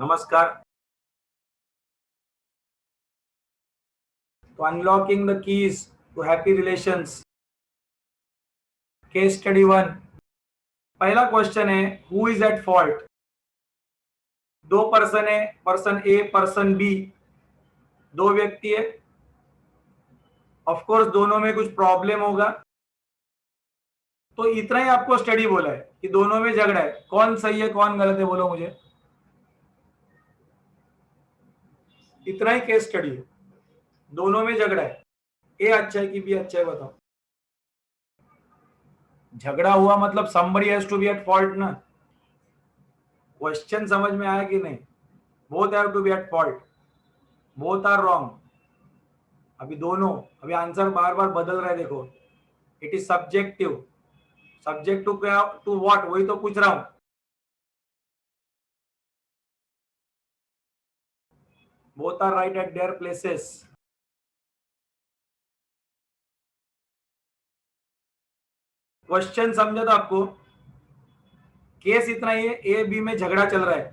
नमस्कार। तो unlocking the keys to happy relations, case study 1। पहला क्वेश्चन है, हु इज एट फॉल्ट। दो पर्सन है, पर्सन ए पर्सन बी, दो व्यक्ति है। ऑफ कोर्स दोनों में कुछ प्रॉब्लम होगा, तो इतना ही आपको स्टडी बोला है कि दोनों में झगड़ा है। कौन सही है कौन गलत है बोलो मुझे, इतना ही केस स्टडी है। दोनों में झगड़ा है, ए अच्छा है कि बी अच्छा है बताओ। झगड़ा हुआ मतलब somebody has to be at fault ना। क्वेश्चन समझ में आया कि नहीं? Both have to be at fault, both are wrong. अभी दोनों, अभी आंसर बार बार बदल रहा है देखो। It is subjective, subject to क्या, टू व्हाट, वही तो पूछ रहा हूं। Both are right at their places. Question समझा था आपको? केस इतना ही है, ए बी में झगड़ा चल रहा है,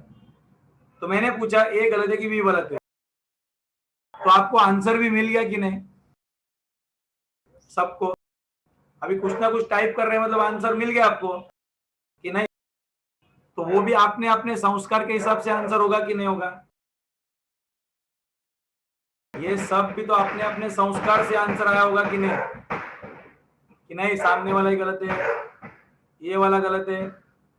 तो मैंने पूछा ए गलत है कि बी गलत है, तो आपको आंसर भी मिल गया कि नहीं सबको? अभी कुछ ना कुछ टाइप कर रहे हैं मतलब आंसर मिल गया आपको कि नहीं? तो वो भी आपने अपने संस्कार के हिसाब से आंसर होगा कि नहीं होगा? ये सब भी तो अपने अपने संस्कार से आंसर आया होगा कि नहीं? कि नहीं सामने वाला ही गलत है, ये वाला गलत है,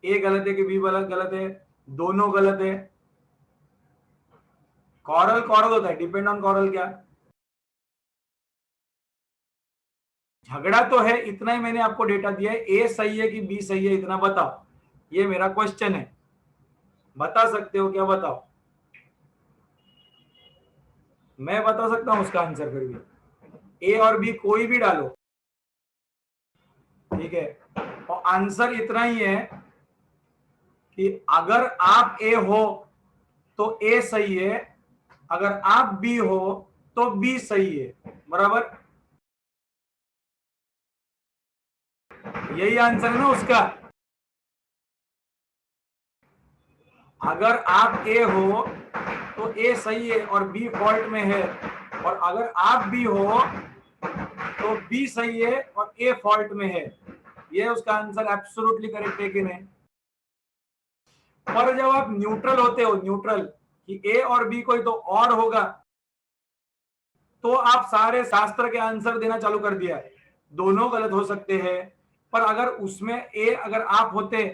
ए गलत है कि बी वाला गलत है, दोनों गलत है। कॉरल कॉरल होता है, डिपेंड ऑन कॉरल क्या। झगड़ा तो है, इतना ही मैंने आपको डेटा दिया है। ए सही है कि बी सही है इतना बताओ, ये मेरा क्वेश्चन है। बता सकते हो क्या? बताओ। मैं बता सकता हूं उसका आंसर, फिर भी ए और बी कोई भी डालो, ठीक है। और आंसर इतना ही है कि अगर आप ए हो तो ए सही है, अगर आप बी हो तो बी सही है, बराबर। यही आंसर है ना उसका। अगर आप ए हो तो ए सही है और बी फॉल्ट में है, और अगर आप बी हो तो बी सही है और ए फॉल्ट में है। ये उसका आंसर एब्सोल्युटली करेक्ट है कि नहीं? पर जब आप न्यूट्रल होते हो, न्यूट्रल कि ए और बी कोई तो और होगा, तो आप सारे शास्त्र के आंसर देना चालू कर दिया है। दोनों गलत हो सकते हैं, पर अगर उसमें ए अगर आप होते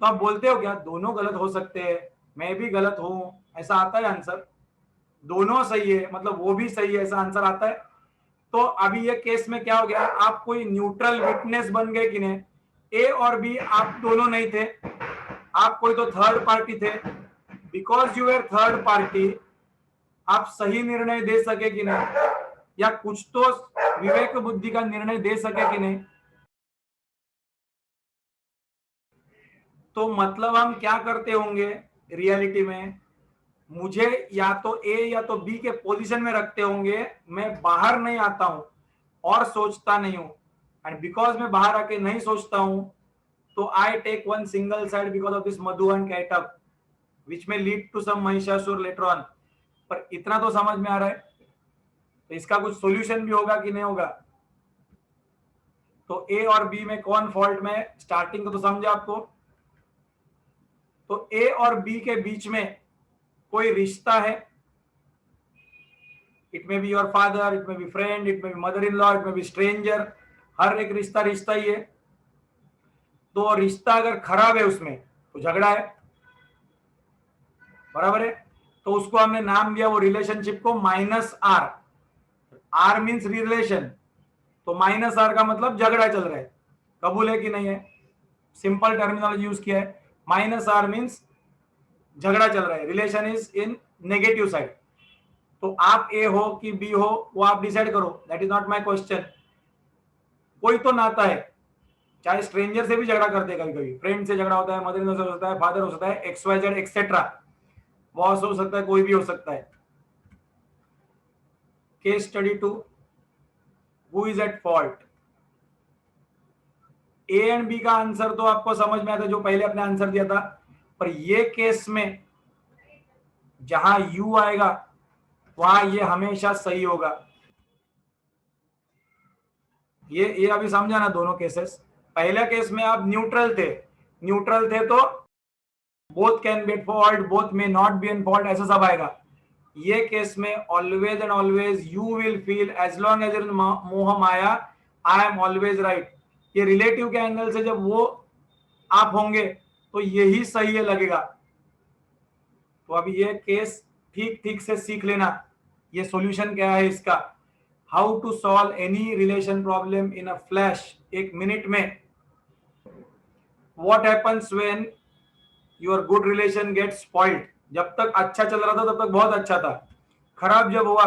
तो आप बोलते हो क्या दोनों गलत हो सकते हैं, मैं भी गलत हूं, ऐसा आता है आंसर। दोनों सही है मतलब वो भी सही है, ऐसा आंसर आता है। तो अभी ये केस में क्या हो गया, आप कोई न्यूट्रल विटनेस बन गए कि नहीं? ए और बी आप दोनों नहीं थे, आप कोई तो थर्ड पार्टी थे। Because you are third party, आप सही निर्णय दे सके कि नहीं, या कुछ तो विवेक बुद्धि का निर्णय दे सके कि नहीं? तो मतलब हम क्या करते होंगे रियलिटी में, मुझे या तो ए या तो बी के पोजीशन में रखते होंगे, मैं बाहर नहीं आता हूं और सोचता नहीं हूं। एंड बिकॉज मैं बाहर आके नहीं सोचता हूं, तो I take one single side because of this Madhu and Kaitabh which may lead to some Mahishasur later on. पर इतना तो समझ में आ रहा है, तो इसका कुछ सॉल्यूशन भी होगा कि नहीं होगा? तो ए और बी में कौन फॉल्ट में, स्टार्टिंग को तो समझा आपको। तो ए और बी के बीच में कोई रिश्ता है, it may be your father, it may be friend, it may be mother in law, it may be stranger. हर एक रिश्ता रिश्ता ही है। तो रिश्ता अगर खराब है उसमें तो झगड़ा है, बराबर है। तो उसको हमने नाम दिया वो रिलेशनशिप को minus R. R means relation, तो माइनस आर का मतलब झगड़ा चल रहा है। कबूल है कि नहीं है? सिंपल टर्मिनोलॉजी यूज किया है। माइनस आर मीन्स झगड़ा चल रहा है, relation is in negative side. तो आप ए हो कि बी हो वो आप डिसाइड करो, that is not my question. कोई तो नाता है, चाहे स्ट्रेंजर से भी झगड़ा करते हैं, कभी कभी फ्रेंड से झगड़ा होता है, मदर इन लॉ से होता है, फादर हो सकता है, X Y Z etcetera, boss हो सकता है, कोई भी हो सकता है। Case study 2, who is at fault. A and B का आंसर तो आपको समझ में आता है जो पहले अपने आंसर दिया था, पर ये केस में जहां यू आएगा वहां ये हमेशा सही होगा। ये अभी समझा ना दोनों केसेस। पहले केस में आप न्यूट्रल थे तो both can be at fault, both may not be an fault, ऐसा सब आएगा। ये केस में always and always you will feel as long as in मोह माया आई एम ऑलवेज राइट। ये रिलेटिव के एंगल से जब वो आप होंगे तो यही सही है लगेगा। तो अभी ये केस ठीक ठीक से सीख लेना। ये सॉल्यूशन क्या है इसका, how to solve any relation problem in a flash, एक मिनट में। What happens when your good relation gets spoiled, जब तक अच्छा चल रहा था तब तक बहुत अच्छा था, खराब जब हुआ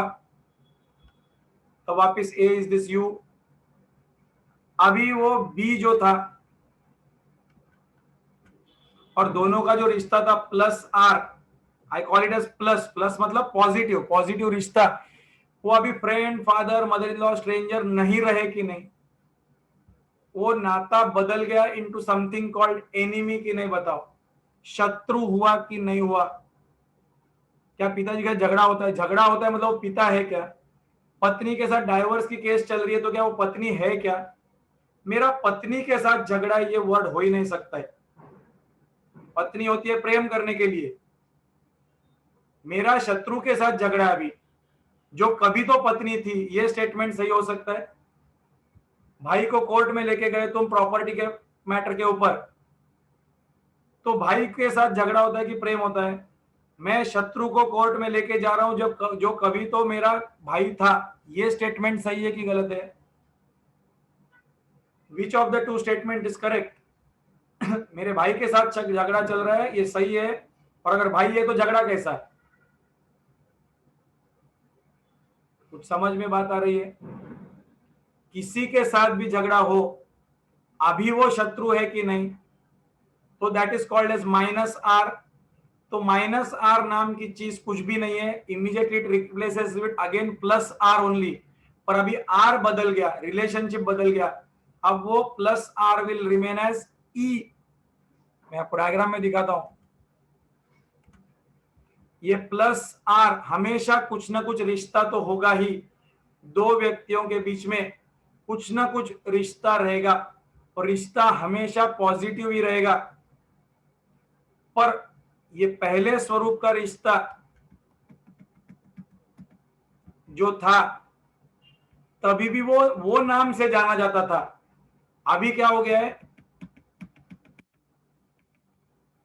तो वापस ए इज दिस यू। अभी वो बी जो था और दोनों का जो रिश्ता था plus R, I call it as plus, plus मतलब पॉजिटिव, पॉजिटिव रिश्ता, वो अभी friend, father, mother in law, stranger नहीं रहे कि नहीं, वो नाता बदल गया इनटू समथिंग कॉल्ड एनिमी की नहीं, बताओ शत्रु हुआ कि नहीं हुआ। क्या पिताजी का झगड़ा होता है, झगड़ा होता है मतलब वो पिता है क्या। पत्नी के साथ डाइवोर्स की केस चल रही है तो क्या वो पत्नी है क्या। मेरा पत्नी के साथ झगड़ा ये वर्ड हो ही नहीं सकता है। पत्नी होती है प्रेम करने के लिए। मेरा शत्रु के साथ झगड़ा अभी, जो कभी तो पत्नी थी, ये स्टेटमेंट सही हो सकता है। भाई को कोर्ट में लेके गए तुम प्रॉपर्टी के मैटर के ऊपर, तो भाई के साथ झगड़ा होता है कि प्रेम होता है। मैं शत्रु को कोर्ट में लेके जा रहा हूं जो कभी तो मेरा भाई था, ये स्टेटमेंट सही है कि गलत है। Which of the two statement is correct. मेरे भाई के साथ झगड़ा चल रहा है ये सही है, और अगर भाई है तो झगड़ा कैसा है। कुछ समझ में बात आ रही है। किसी के साथ भी झगड़ा हो अभी वो शत्रु है कि नहीं, तो that is called as minus R. तो माइनस आर नाम की चीज कुछ भी नहीं है, immediately it replaces with again plus R only. पर अभी आर बदल गया, रिलेशनशिप बदल गया, अब वो plus R will remain as E. मैं आपको डायग्राम में दिखाता हूं। ये प्लस आर हमेशा कुछ ना कुछ रिश्ता तो होगा ही, दो व्यक्तियों के बीच में कुछ ना कुछ रिश्ता रहेगा, और रिश्ता हमेशा पॉजिटिव ही रहेगा। पर ये पहले स्वरूप का रिश्ता जो था तभी भी वो नाम से जाना जाता था। अभी क्या हो गया है,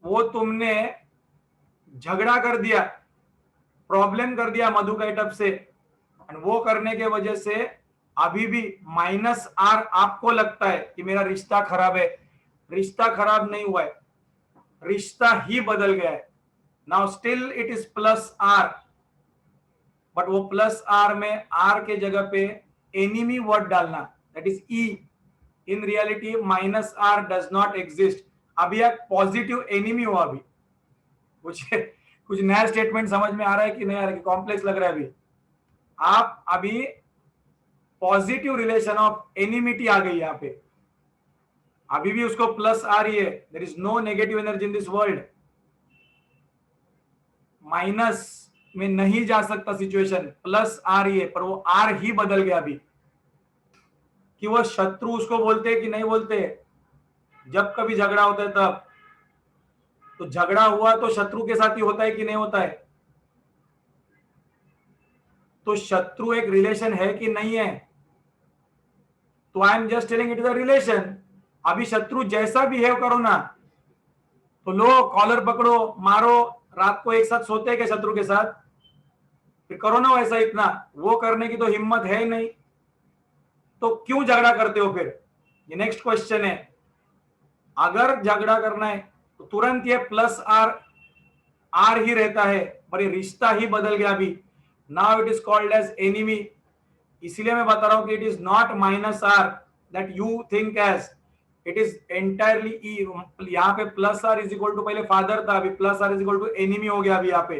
वो तुमने झगड़ा कर दिया, प्रॉब्लम कर दिया मधु कैटअप से, और वो करने के वजह से अभी भी माइनस आर आपको लगता है कि मेरा रिश्ता खराब है। रिश्ता खराब नहीं हुआ है, रिश्ता ही बदल गया है। Now still it is plus R, but वो प्लस आर में आर के जगह पे एनिमी वर्ड डालना, that is E. In reality minus R does not exist. अभी एक पॉजिटिव एनिमी हुआ। अभी कुछ नया स्टेटमेंट समझ में आ रहा है कि नहीं आ रहा है, कॉम्प्लेक्स लग रहा है। अभी आप अभी पॉजिटिव रिलेशन ऑफ एनिमिटी आ गई यहाँ पे, अभी भी उसको प्लस आ रही है। There is no negative energy in this world. Minus में नहीं जा सकता सिचुएशन, प्लस आ रही है, पर वो आर ही बदल गया अभी। कि वो शत्रु उसको बोलते हैं कि नहीं बोलते, जब कभी झगड़ा होता है तब, तो झगड़ा हुआ तो शत्रु के साथ ही होता है कि नहीं होता है। तो शत्रु एक रिलेशन है कि नहीं है, तो I am just telling it is a relation. अभी शत्रु जैसा बिहेव करो ना, तो लो कॉलर पकड़ो मारो, रात को एक साथ सोते हैं क्या शत्रु के साथ, फिर करो ना वैसा। इतना वो करने की तो हिम्मत है ही नहीं, तो क्यों झगड़ा करते हो फिर। ये नेक्स्ट क्वेश्चन है। अगर झगड़ा करना है तो तुरंत ये प्लस आर आर ही रहता है, पर ये रिश्ता ही बदल गया अभी। Now it is called as enemy. इसलिए मैं बता रहा हूं कि it is not minus R that you think as, it is entirely E. यहाँ पे plus R is equal to, पहले फादर था, अभी plus R is equal to enemy हो गया अभी यहाँ पे।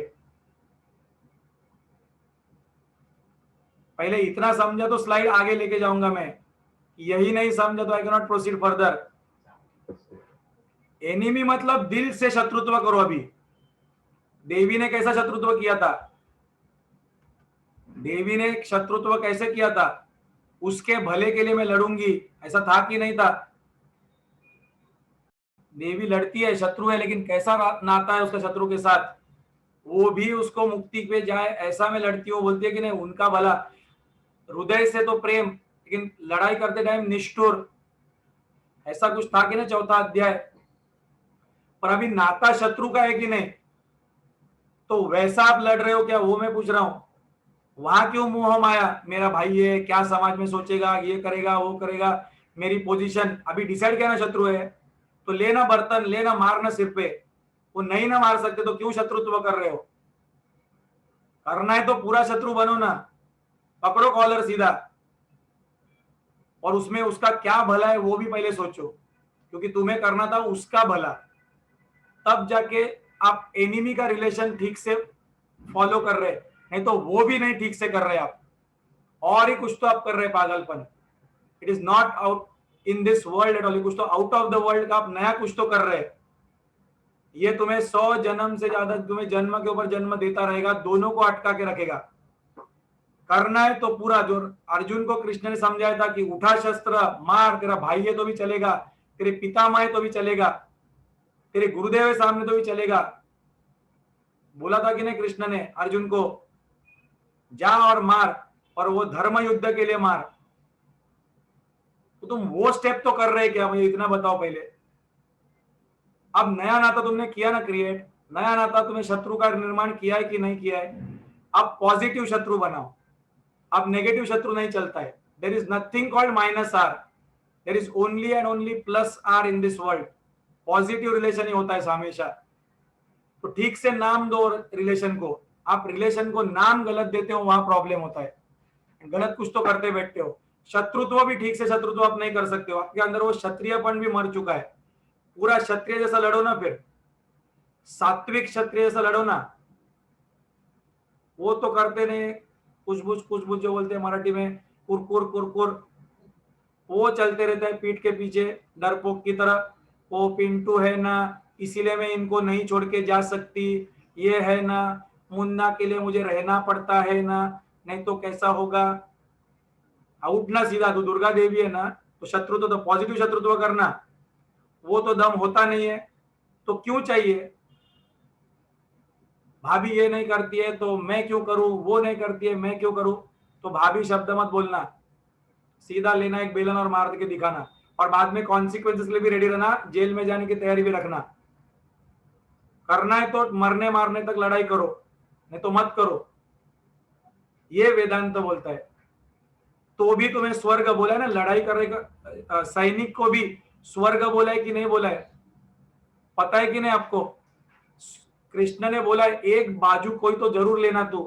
पहले इतना समझा तो स्लाइड आगे लेके जाऊंगा मैं, यही नहीं समझा तो I can not proceed further. Enemy मतलब दिल से शत्रुत्व करो अभी। देवी ने कैसा शत्रुत्व किया था? देवी ने शत्रुत्व कैसे किया था? उसके भले के लिए मैं लड़ूंगी, ऐसा था कि नहीं था? देवी लड़ती है, शत्रु है, लेकिन कैसा नाता है उसका शत्रु के साथ? वो भी उसको मुक्ति पे जाए ऐसा में लड़ती है। वो बोलती है कि नहीं, उनका भला, हृदय से तो प्रेम, लेकिन लड़ाई करते टाइम निष्ठुर, ऐसा कुछ था कि ना चौथा अध्याय। पर अभी नाता शत्रु का है कि नहीं? तो वैसा आप लड़ रहे हो क्या, वो मैं पूछ रहा हूं। वहां क्यों मोह माया, मेरा भाई है, क्या समाज में सोचेगा, ये करेगा वो करेगा, मेरी पोजीशन। अभी डिसाइड किया ना शत्रु है, तो लेना बर्तन, लेना मारना सिर पे। वो नहीं ना मार सकते तो क्यों शत्रुत्व कर रहे हो? करना है तो पूरा शत्रु बनो ना, पकड़ो कॉलर सीधा, और उसमें उसका क्या भला है वो भी पहले सोचो, क्योंकि तुम्हें करना था उसका भला। तब जाके आप एनिमी का रिलेशन ठीक से फॉलो कर रहे, नहीं तो वो भी नहीं ठीक से कर रहे आप, और ही कुछ तो आप कर रहे पागलपन। It is not out in this world at all, कुछ तो आउट ऑफ द वर्ल्ड का आप नया कुछ तो कर रहे। ये तुम्हें 100 जन्म से ज्यादा, तुम्हें जन्म के ऊपर जन्म देता रहेगा, दोनों को अटका के रखेगा। करना है तो पूरा, जो अर्जुन को कृष्ण ने समझाया था कि उठा शस्त्र मार, तेरा भाई है तो भी चलेगा, तेरे पितामह है तो भी चलेगा, तेरे गुरुदेव है सामने तो भी चलेगा। बोला था कि नहीं कृष्ण ने अर्जुन को, जा और मार, और वो धर्म युद्ध के लिए मार। तो तुम वो स्टेप तो कर रहे क्या, मुझे इतना बताओ पहले। अब नया नाता तुमने किया ना क्रिएट, नया नाता तुमने शत्रु का निर्माण किया है कि नहीं किया है? अब पॉजिटिव शत्रु बनाओ, अब नेगेटिव शत्रु नहीं चलता है। There is nothing called minus R, there is only and only plus R in this world. Positive relation ही होता है हमेशा। तो ठीक से नाम दो रिलेशन को। आप रिलेशन को नाम गलत देते हो, वहां प्रॉब्लम होता है, गलत कुछ तो करते बैठते हो। शत्रुत्व भी ठीक से शत्रुत्व आप नहीं कर सकते हो, आपके अंदर वो क्षत्रियपन भी मर चुका है। पूरा क्षत्रिय जैसा लड़ो ना, फिर सात्विक क्षत्रिय जैसा लड़ो ना। वो तो करते नहीं, कुछ जो बोलते हैं मराठी में, कुरकुर कुरकुर, वो चलते रहता है पीठ के पीछे डरपोक की तरह। वो पिंटू है ना, इसीलिए मैं इनको नहीं छोड़ के जा सकती, ये है ना, मुन्ना के लिए मुझे रहना पड़ता है ना, नहीं तो कैसा होगा। आउट ना सीधा, तो दुर्गा देवी है ना, तो शत्रुत्व तो पॉजिटिव शत्रुत्व करना, वो तो दम होता नहीं है। तो क्यों चाहिए? भाभी ये नहीं करती है तो मैं क्यों करूं, वो नहीं करती है मैं क्यों करूं। तो भाभी शब्द मत बोलना, सीधा लेना एक बेलन और मार के दिखाना, और बाद में कॉन्सिक्वेंसेस के लिए भी रेडी रहना, जेल में जाने की तैयारी भी रखना। करना है तो मरने मारने तक लड़ाई करो, नहीं तो मत करो, ये वेदांत बोलता है। तो भी तुम्हें स्वर्ग बोला है ना, लड़ाई करने का सैनिक को भी स्वर्ग बोला है कि नहीं बोला है? पता है कि नहीं आपको? कृष्ण ने बोला है एक बाजू कोई तो जरूर लेना तू।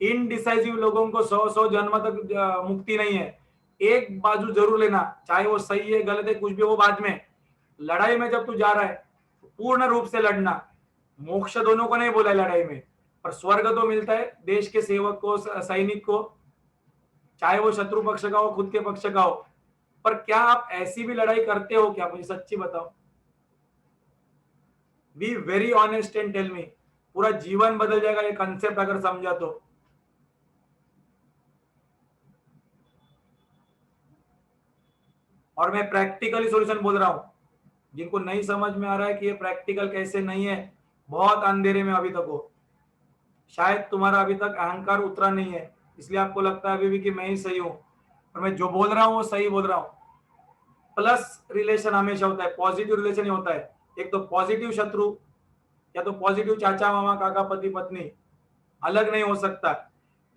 इनडिसाइसिव लोगों को 100 जन्म तक मुक्ति नहीं है, एक बाजू जरूर लेना, चाहे वो सही है गलत है कुछ भी, वो बाद में। लड़ाई में जब तू जा रहा है पूर्ण रूप से लड़ना। मोक्ष दोनों को नहीं बोला है लड़ाई में, पर स्वर्ग तो मिलता है देश के सेवक को, सैनिक को, चाहे वो शत्रु पक्ष का हो खुद के पक्ष का हो। पर क्या आप ऐसी भी लड़ाई करते हो क्या, मुझे सच्ची बताओ। Be very honest and tell me. पूरा जीवन बदल जाएगा ये कंसेप्ट अगर समझा तो। और मैं प्रैक्टिकली सॉल्यूशन बोल रहा हूं, जिनको नहीं समझ में आ रहा है कि ये प्रैक्टिकल कैसे नहीं है, बहुत अंधेरे में अभी तक हो। शायद तुम्हारा अभी तक अहंकार उतरा नहीं है, इसलिए आपको लगता है अभी भी कि मैं ही सही हूं, और मैं जो बोल रहा हूं वो सही बोल रहा हूं। प्लस रिलेशन हमेशा होता है, पॉजिटिव रिलेशन ही होता है। एक तो पॉजिटिव शत्रु, या तो पॉजिटिव चाचा मामा काका पति पत्नी, अलग नहीं हो सकता।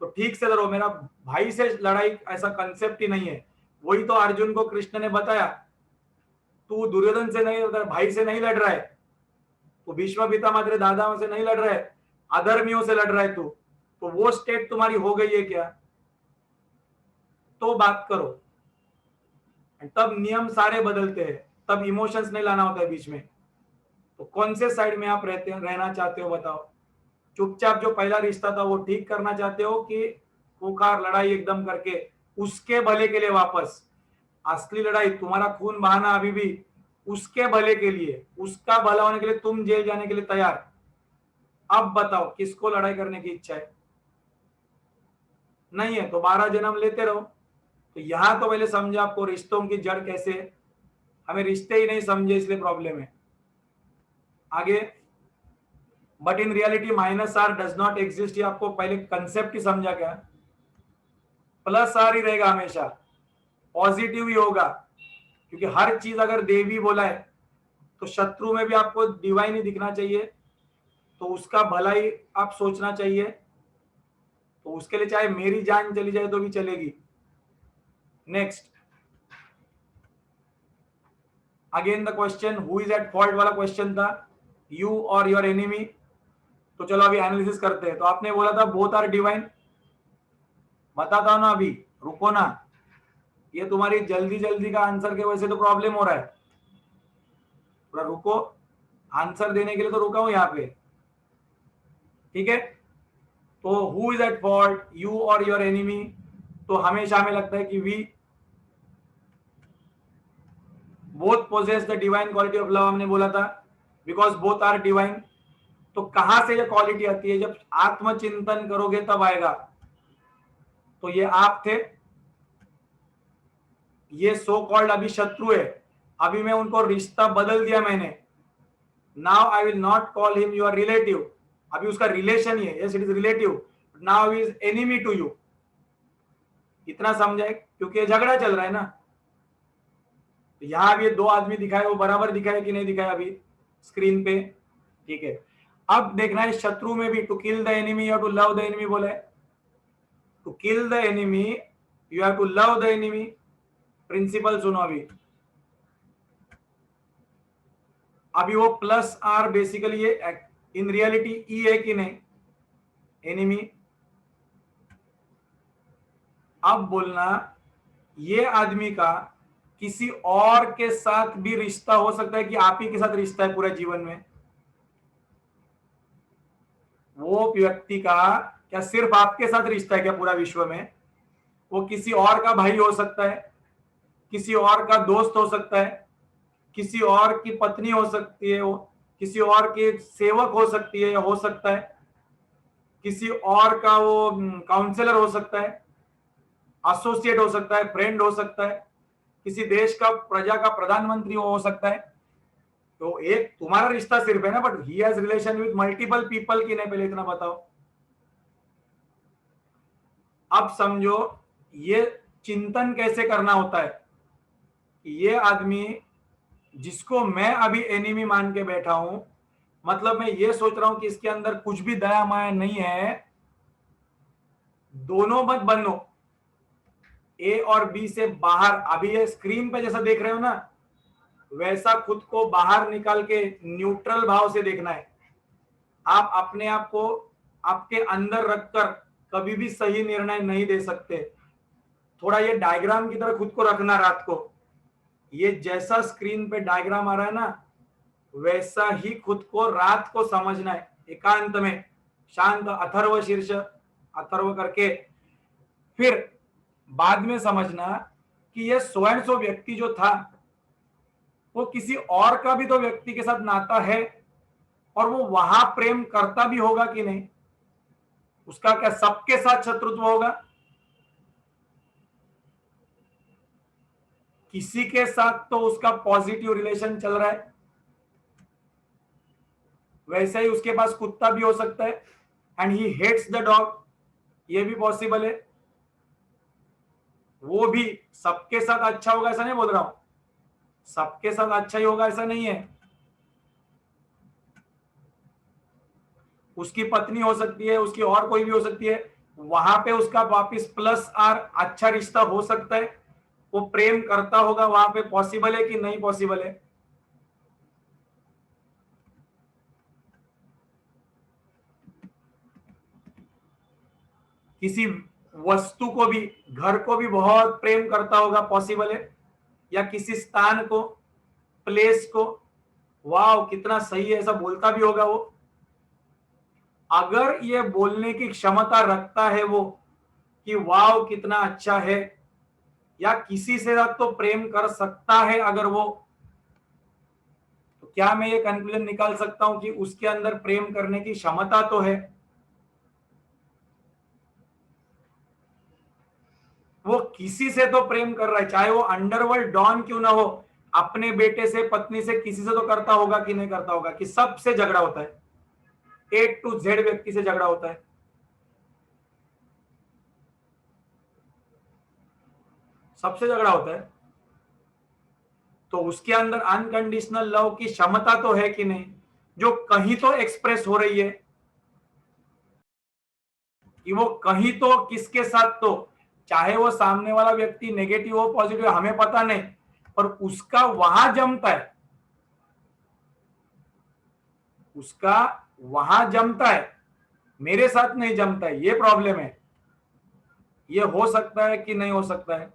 तो ठीक से लड़ो, मेरा भाई से लड़ाई ऐसा कंसेप्ट ही नहीं है। वही तो अर्जुन को कृष्ण ने बताया, तू दुर्योधन से नहीं, भाई से नहीं लड़ रहा है, तू भीष्म पितामह तेरे दादाओं से नहीं लड़ रहा है, अधर्मियों से लड़ रहा है तू। तो वो स्टेट तुम्हारी हो गई है क्या? तो बात करो। तब नियम सारे बदलते हैं, तब इमोशंस नहीं लाना होता है बीच में। तो कौन से साइड में आप रहना चाहते हो बताओ? चुपचाप जो पहला रिश्ता था वो ठीक करना चाहते हो, कि खुखार लड़ाई एकदम करके उसके भले के लिए वापस? असली लड़ाई तुम्हारा खून बहाना अभी भी उसके भले के लिए, उसका भला होने के लिए तुम जेल जाने के लिए तैयार। अब बताओ किसको लड़ाई करने की इच्छा है? नहीं है तो 12 जन्म लेते रहो। तो यहां तो पहले समझे आपको रिश्तों की जड़ कैसे है, हमें रिश्ते ही नहीं समझे इसलिए प्रॉब्लम है। आगे, but in reality minus R does not exist, ये आपको पहले कंसेप्ट ही समझा क्या? प्लस आर ही रहेगा हमेशा, पॉजिटिव ही होगा, क्योंकि हर चीज अगर देवी बोला है तो शत्रु में भी आपको डिवाइन ही दिखना चाहिए, तो उसका भलाई आप सोचना चाहिए, तो उसके लिए चाहे मेरी जान चली जाए तो भी चलेगी। Next, again the question who is at fault वाला क्वेश्चन था, यू और योर एनिमी। तो चलो अभी एनालिसिस करते हैं। तो आपने बोला था बोथ आर डिवाइन, बताता हूं ना अभी, रुको ना, ये तुम्हारी जल्दी जल्दी का आंसर के वजह से तो प्रॉब्लम हो रहा है, थोड़ा रुको, आंसर देने के लिए तो रुका हूं यहाँ पे, ठीक है। तो who is at fault, you और योर एनिमी। तो हमेशा हमें लगता है कि we both possess the divine quality of love, हमने बोला था, बिकॉज बोथ आर डिवाइन। तो कहां से ये क्वालिटी आती है? जब आत्मचिंतन करोगे तब आएगा। तो ये आप थे, ये सो कॉल्ड अभी शत्रु है, अभी मैं उनको रिश्ता बदल दिया मैंने, now I will not call him your relative, अभी उसका रिलेशन ही है, yes it is relative, now is enemy to you. इतना समझाए, क्योंकि ये झगड़ा चल रहा है ना। तो यहां अभी दो आदमी दिखाए, वो बराबर दिखाए कि नहीं दिखाए अभी स्क्रीन पे, ठीक है। अब देखना है शत्रु में भी, टू किल द एनिमी या टू लव द एनिमी बोला है। To kill the enemy you have to love the enemy. Principle सुनो अभी वो प्लस आर बेसिकली ये इन रियलिटी ई है कि नहीं, एनिमी। अब बोलना ये आदमी का किसी और के साथ भी रिश्ता हो सकता है कि आप ही के साथ रिश्ता है पूरे जीवन में? वो व्यक्ति का क्या सिर्फ आपके साथ रिश्ता है क्या पूरा विश्व में? वो किसी और का भाई हो सकता है, किसी और का दोस्त हो सकता है, किसी और की पत्नी हो सकती है, वो किसी और की सेवक हो सकती है या हो सकता है, किसी और का वो काउंसलर हो सकता है, एसोसिएट हो सकता है, फ्रेंड हो सकता है, किसी देश का प्रजा का प्रधानमंत्री हो सकता है। तो एक तुम्हारा रिश्ता सिर्फ है ना, but he has relation with multiple people की नहीं, पहले इतना बताओ। अब समझो ये चिंतन कैसे करना होता है कि ये आदमी जिसको मैं अभी एनिमी मान के बैठा हूं, मतलब मैं ये सोच रहा हूं कि इसके अंदर कुछ भी दया माया नहीं है, दोनों मत बनो, ए और बी से बाहर। अभी ये स्क्रीन पे जैसा देख रहे हो ना, वैसा खुद को बाहर निकाल के न्यूट्रल भाव से देखना है। आप अपने आप को आपके अंदर रखकर कभी भी सही निर्णय नहीं दे सकते। थोड़ा ये डायग्राम की तरह खुद को रखना रात को, ये जैसा स्क्रीन पे डायग्राम आ रहा है ना, वैसा ही खुद को रात को समझना है, एकांत में, शांत, अथर्व शीर्ष, अथर्व करके। फिर बाद में समझना कि ये स्वयं सो व्यक्ति जो था वो किसी और का भी तो व्यक्ति के साथ नाता है, और वो वहां प्रेम करता भी होगा कि नहीं, उसका क्या सबके साथ शत्रुत्व होगा? किसी के साथ तो उसका पॉजिटिव रिलेशन चल रहा है, वैसे ही उसके पास कुत्ता भी हो सकता है, and he hates the dog, ये भी पॉसिबल है। वो भी सबके साथ अच्छा होगा ऐसा नहीं बोल रहा हूं, सबके साथ अच्छा ही होगा ऐसा नहीं है। उसकी पत्नी हो सकती है, उसकी और कोई भी हो सकती है, वहां पे उसका वापिस प्लस आर अच्छा रिश्ता हो सकता है, वो प्रेम करता होगा, वहां पे पॉसिबल है कि नहीं पॉसिबल है? किसी वस्तु को भी, घर को भी बहुत प्रेम करता होगा, पॉसिबल है? या किसी स्थान को, प्लेस को, वाह कितना सही है ऐसा बोलता भी होगा वो। अगर ये बोलने की क्षमता रखता है वो कि वाह कितना अच्छा है, या किसी से तो प्रेम कर सकता है अगर वो, तो क्या मैं ये कंक्लूजन निकाल सकता हूं कि उसके अंदर प्रेम करने की क्षमता तो है? वो किसी से तो प्रेम कर रहा है, चाहे वो अंडरवर्ल्ड डॉन क्यों ना हो, अपने बेटे से, पत्नी से, किसी से तो करता होगा कि नहीं करता होगा? कि सबसे झगड़ा होता है, ए टू जेड व्यक्ति से झगड़ा होता है, सबसे झगड़ा होता है। तो उसके अंदर अनकंडीशनल लव की क्षमता तो है कि नहीं, जो कहीं तो एक्सप्रेस हो रही है, कि वो कहीं तो किसके साथ तो, चाहे वो सामने वाला व्यक्ति नेगेटिव हो पॉजिटिव हमें पता नहीं, पर उसका वहां जमता है, उसका वहां जमता है, मेरे साथ नहीं जमता है, ये प्रॉब्लम है। ये हो सकता है कि नहीं हो सकता है?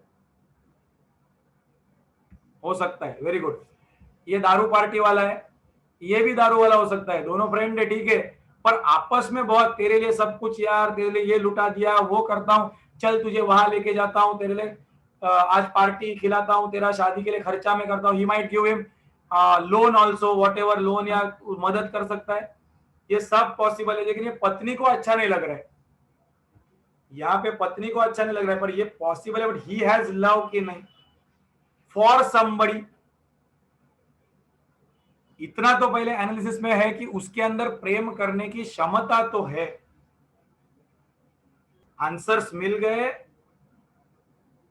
हो सकता है, वेरी गुड। ये दारू पार्टी वाला है, ये भी दारू वाला हो सकता है, दोनों फ्रेंड है, ठीक है, पर आपस में बहुत, तेरे लिए सब कुछ यार, तेरे लिए ये लुटा दिया, वो करता हूं, चल तुझे वहां लेके जाता हूं, तेरे लिए आज पार्टी खिलाता हूं, तेरा शादी के लिए खर्चा मैं करता हूं, he might give him loan also, what ever loan, या मदद कर सकता है, ये सब पॉसिबल है। लेकिन ये पत्नी को अच्छा नहीं लग रहा है, यहाँ पे पत्नी को अच्छा नहीं लग रहा है, पर ये पॉसिबल है, बट ही हैज लव कि नहीं फॉर समबडी। इतना तो पहले एनालिसिस में है कि उसके अंदर प्रेम करने की क्षमता तो है। आंसर्स मिल गए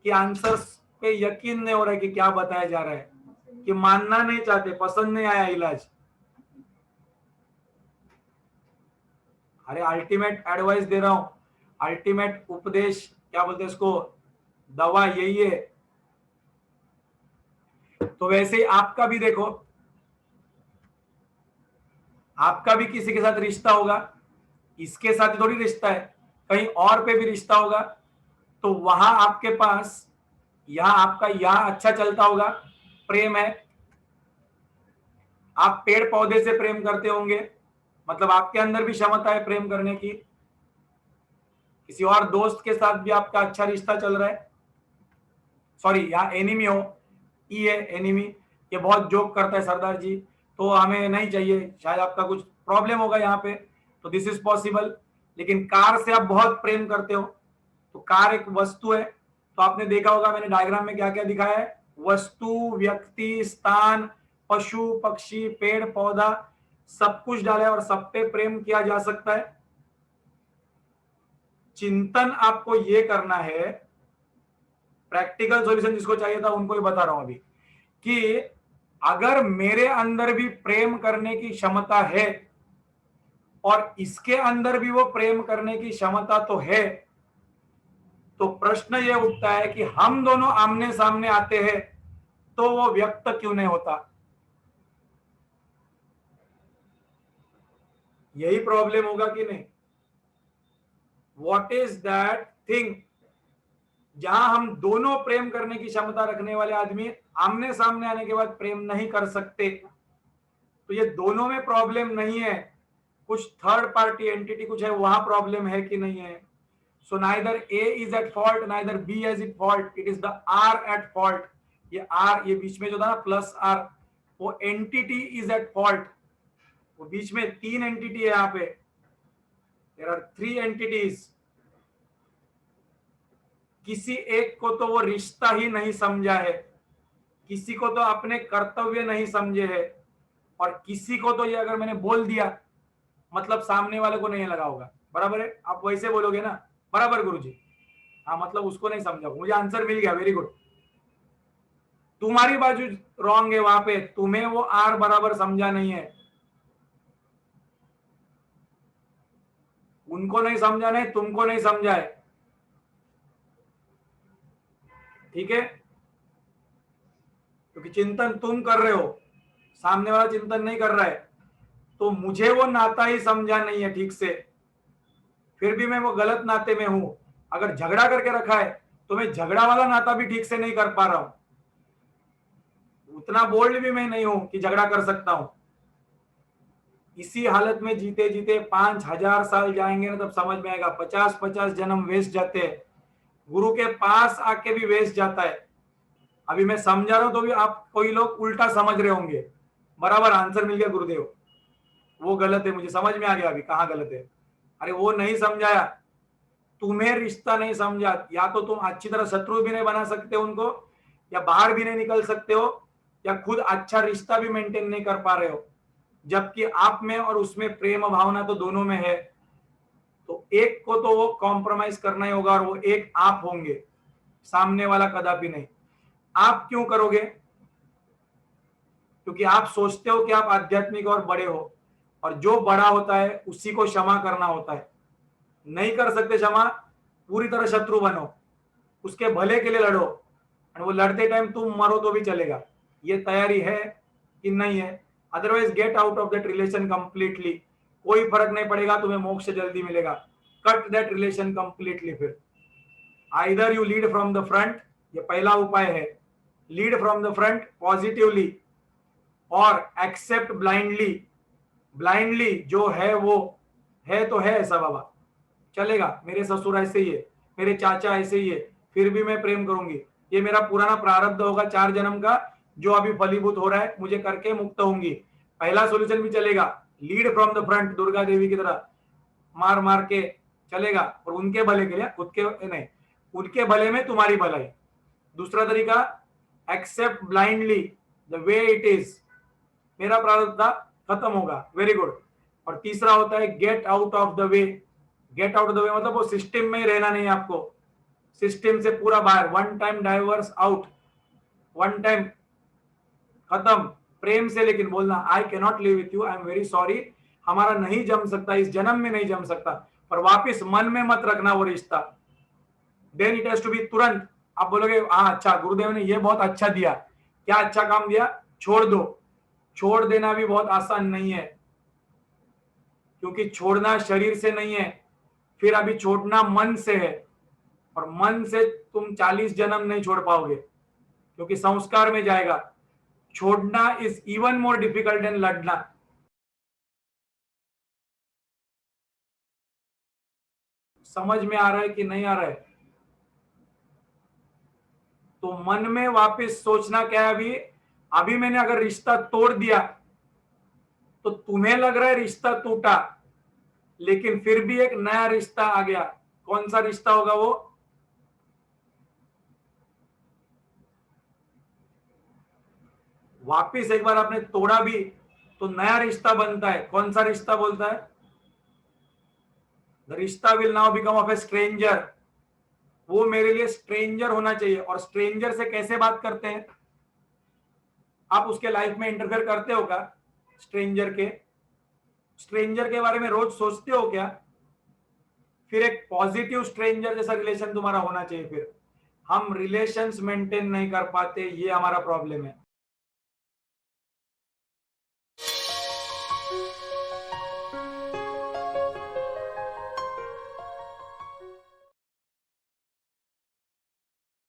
कि आंसर्स पे यकीन नहीं हो रहा है कि क्या बताया जा रहा है, कि मानना नहीं चाहते, पसंद नहीं आया इलाज? अरे अल्टीमेट एडवाइस दे रहा हूं, अल्टीमेट उपदेश, क्या बोलते हैं इसको, दवा यही है। तो वैसे ही आपका भी देखो, आपका भी किसी के साथ रिश्ता होगा, इसके साथ थोड़ी रिश्ता है, कहीं और पे भी रिश्ता होगा, तो वहां आपके पास, यहां आपका यहां अच्छा चलता होगा, प्रेम है, आप पेड़ पौधे से प्रेम करते होंगे, मतलब आपके अंदर भी क्षमता है प्रेम करने की, किसी और दोस्त के साथ भी आपका अच्छा रिश्ता चल रहा है, सॉरी यहाँ एनिमी हो, ई है एनिमी, ये बहुत जोक करता है सरदार जी, तो हमें नहीं चाहिए, शायद आपका कुछ प्रॉब्लम होगा यहाँ पे, तो दिस इज पॉसिबल। लेकिन कार से आप बहुत प्रेम करते हो, तो कार एक वस्तु है, तो आपने देखा होगा मैंने डायग्राम में क्या क्या दिखाया है, वस्तु, व्यक्ति, स्थान, पशु पक्षी, पेड़ पौधा, सब कुछ डाला है और सब पे प्रेम किया जा सकता है। चिंतन आपको ये करना है, प्रैक्टिकल सॉल्यूशन जिसको चाहिए था उनको ही बता रहा हूं अभी, कि अगर मेरे अंदर भी प्रेम करने की क्षमता है और इसके अंदर भी वो प्रेम करने की क्षमता तो है, तो प्रश्न ये उठता है कि हम दोनों आमने सामने आते हैं तो वो व्यक्त क्यों नहीं होता? यही प्रॉब्लम होगा कि नहीं? व्हाट इज दैट थिंग जहां हम दोनों प्रेम करने की क्षमता रखने वाले आदमी आमने सामने आने के बाद प्रेम नहीं कर सकते? तो ये दोनों में प्रॉब्लम नहीं है, कुछ थर्ड पार्टी एंटिटी कुछ है, वहां प्रॉब्लम है कि नहीं है? So neither A is at fault, neither B is at fault, it is the R at fault. ये आर, ये बीच में जो था ना प्लस आर, वो एंटिटी इज एट फॉल्ट, वो बीच में तीन एंटिटी है यहाँ पे, देयर आर थ्री एंटिटीज। किसी एक को तो वो रिश्ता ही नहीं समझा है, किसी को तो अपने कर्तव्य नहीं समझे है, और किसी को तो ये अगर मैंने बोल दिया मतलब सामने वाले को नहीं लगा होगा, बराबर है? आप वैसे बोलोगे ना, बराबर गुरुजी? हाँ, मतलब उसको नहीं समझा, मुझे आंसर मिल गया, वेरी गुड। तुम्हारी बाजू रॉन्ग है, वहां पे तुम्हें वो आर बराबर समझा नहीं है, उनको नहीं समझा, नहीं तुमको नहीं समझा है, ठीक है? क्योंकि चिंतन तुम कर रहे हो, सामने वाला चिंतन नहीं कर रहा है, तो मुझे वो नाता ही समझा नहीं है ठीक से, फिर भी मैं वो गलत नाते में हूं। अगर झगड़ा करके रखा है तो मैं झगड़ा वाला नाता भी ठीक से नहीं कर पा रहा हूं, उतना बोल्ड भी मैं नहीं हूं कि झगड़ा कर सकता हूं। इसी हालत में जीते जीते 5,000 साल जाएंगे ना, तब समझ में आएगा, 50-50 जन्म वेस्ट जाते हैं, गुरु के पास आके भी वेस्ट जाता है। अभी मैं समझा रहा हूं तो भी आप कोई लोग उल्टा समझ रहे होंगे, बराबर आंसर मिल गया गुरुदेव। वो गलत है, मुझे समझ में आ गया अभी कहाँ गलत है। अरे वो नहीं समझाया, तुम्हें रिश्ता नहीं समझा। या तो तुम अच्छी तरह शत्रु भी नहीं बना सकते उनको, या बाहर भी नहीं निकल सकते हो, या खुद अच्छा रिश्ता भी मेंटेन नहीं कर पा रहे हो। जबकि आप में और उसमें प्रेम भावना तो दोनों में है, तो एक को तो वो कॉम्प्रोमाइज करना ही होगा, और वो एक आप होंगे, सामने वाला कदापि नहीं। आप क्यों करोगे? क्योंकि आप सोचते हो कि आप आध्यात्मिक और बड़े हो, और जो बड़ा होता है उसी को क्षमा करना होता है। नहीं कर सकते क्षमा, पूरी तरह शत्रु बनो, उसके भले के लिए लड़ो, और वो लड़ते टाइम तुम मरो तो भी चलेगा। ये तैयारी है कि नहीं है? Otherwise get out of that relation completely. कोई फर्क नहीं पड़ेगा, तुम्हें मोक्ष जल्दी मिलेगा। Cut that relation completely. फिर either you lead from the front, ये पहला उपाय है, lead from the front positively, और एक्सेप्ट ब्लाइंडली। ब्लाइंडली जो है वो है तो है ऐसा बाबा, चलेगा, मेरे ससुर ऐसे ही है, मेरे चाचा ऐसे ही है, फिर भी मैं प्रेम करूंगी। ये मेरा पुराना प्रारब्ध होगा 4 जन्म का, जो अभी फलीभूत हो रहा है, मुझे करके मुक्त होंगी। पहला सॉल्यूशन भी चलेगा, lead from the front, Durga Devi की तरह मार मार के चलेगा, और उनके भले के लिए, खुद के नहीं, उनके भले में तुम्हारी भलाई। दूसरा तरीका, accept blindly the way it is, मेरा प्रारब्ध था, खत्म होगा, वेरी गुड। और तीसरा होता है gate out of the way. Gate out of the way मतलब वो सिस्टम में ही रहना नहीं, आपको सिस्टम से पूरा बाहर, one time diverse out, one time खत्म। प्रेम से लेकिन बोलना, I can not live with you, I am very sorry, हमारा नहीं जम सकता, इस जन्म में नहीं जम सकता। पर वापिस मन में मत रखना वो रिश्ता। Then it has to be तुरंत। आप बोलोगे हाँ अच्छा, गुरुदेव ने ये बहुत अच्छा दिया, क्या अच्छा काम दिया? छोड़ दो। छोड़ देना भी बहुत आसान नहीं है, क्योंकि छोड़ना शरीर से नहीं है, फिर अभी छोड़ना मन से है, और मन से तुम 40 जन्म नहीं छोड़ पाओगे, क्योंकि संस्कार में जाएगा। छोड़ना is even more difficult than लड़ना। समझ में आ रहा है कि नहीं आ रहा है? तो मन में वापस सोचना क्या है, अभी अभी मैंने अगर रिश्ता तोड़ दिया तो तुम्हें लग रहा है रिश्ता टूटा, लेकिन फिर भी एक नया रिश्ता आ गया। कौन सा रिश्ता होगा वो? वापिस एक बार आपने तोड़ा भी तो नया रिश्ता बनता है। कौन सा रिश्ता बोलता है? द रिश्ता will now become of A stranger. वो मेरे लिए स्ट्रेंजर होना चाहिए। और स्ट्रेंजर से कैसे बात करते हैं? आप उसके लाइफ में इंटरफेयर करते हो क्या? स्ट्रेंजर के बारे में रोज सोचते हो क्या? फिर एक पॉजिटिव स्ट्रेंजर जैसा रिलेशन तुम्हारा होना चाहिए। फिर हम रिलेशंस मेंटेन नहीं कर पाते, ये हमारा प्रॉब्लम है।